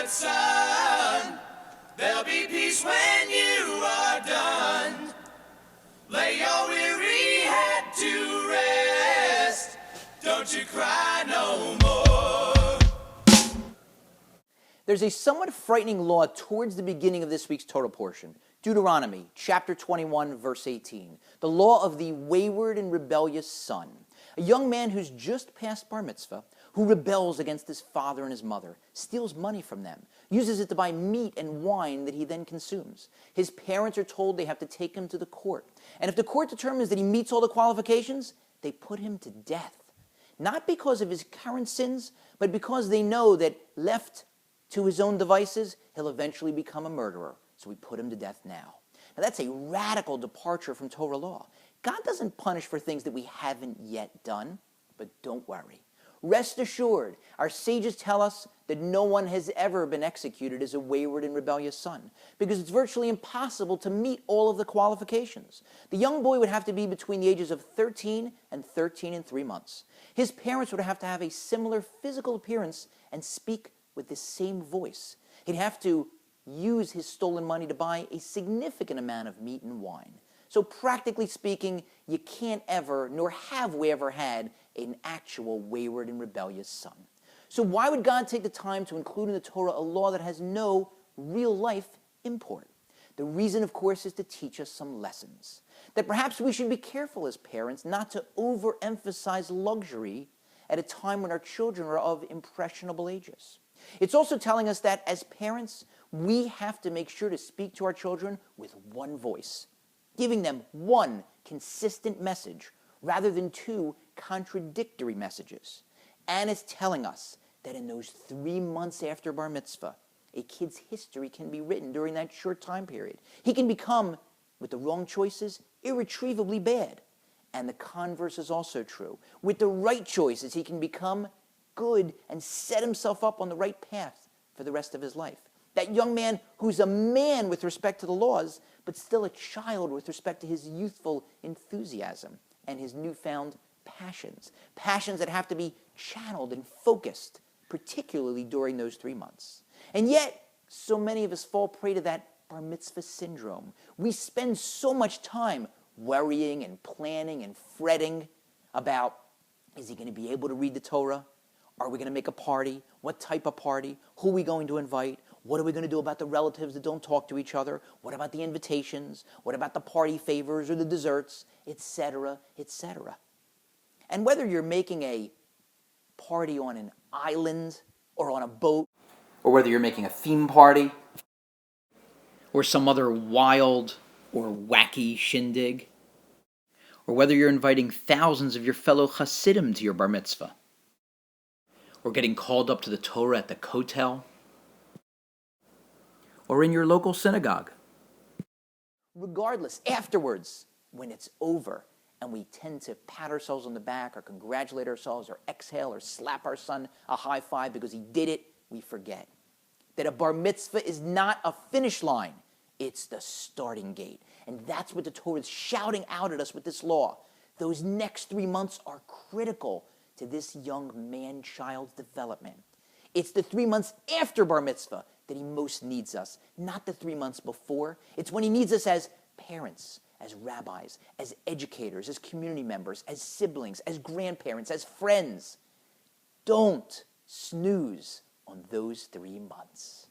son. There'll be peace when you are done. Lay your weary head to rest. Don't you cry no more. There's a somewhat frightening law towards the beginning of this week's Torah portion. Deuteronomy chapter 21, verse 18. The law of the wayward and rebellious son. A young man who's just passed bar mitzvah, who rebels against his father and his mother, steals money from them, uses it to buy meat and wine that he then consumes. His parents are told they have to take him to the court. And if the court determines that he meets all the qualifications, they put him to death. Not because of his current sins, but because they know that left to his own devices, he'll eventually become a murderer. So we put him to death now. Now that's a radical departure from Torah law. God doesn't punish for things that we haven't yet done, but don't worry. Rest assured, our sages tell us that no one has ever been executed as a wayward and rebellious son, because it's virtually impossible to meet all of the qualifications. The young boy would have to be between the ages of 13 and 13 and 3 months. His parents would have to have a similar physical appearance and speak with the same voice. He'd have to use his stolen money to buy a significant amount of meat and wine. So practically speaking, you can't ever, nor have we ever had, an actual wayward and rebellious son. So why would God take the time to include in the Torah a law that has no real-life import? The reason, of course, is to teach us some lessons. That perhaps we should be careful as parents not to overemphasize luxury at a time when our children are of impressionable ages. It's also telling us that as parents, we have to make sure to speak to our children with one voice, giving them one consistent message rather than two contradictory messages. And it's telling us that in those 3 months after bar mitzvah, a kid's history can be written during that short time period. He can become, with the wrong choices, irretrievably bad. And the converse is also true. With the right choices, he can become good and set himself up on the right path for the rest of his life. That young man who's a man with respect to the laws, but still a child with respect to his youthful enthusiasm and his newfound passions. Passions that have to be channeled and focused, particularly during those 3 months. And yet, so many of us fall prey to that bar mitzvah syndrome. We spend so much time worrying and planning and fretting about, is he going to be able to read the Torah? Are we going to make a party? What type of party? Who are we going to invite? What are we going to do about the relatives that don't talk to each other? What about the invitations? What about the party favors or the desserts? Etc., etc. And whether you're making a party on an island or on a boat, or whether you're making a theme party, or some other wild or wacky shindig, or whether you're inviting thousands of your fellow Hasidim to your bar mitzvah, or getting called up to the Torah at the kotel, or in your local synagogue. Regardless, afterwards, when it's over, and we tend to pat ourselves on the back or congratulate ourselves or exhale or slap our son a high five because he did it, we forget that a bar mitzvah is not a finish line. It's the starting gate. And that's what the Torah is shouting out at us with this law. Those next 3 months are critical to this young man-child's development. It's the 3 months after bar mitzvah that he most needs us, not the 3 months before. It's when he needs us as parents, as rabbis, as educators, as community members, as siblings, as grandparents, as friends. Don't snooze on those 3 months.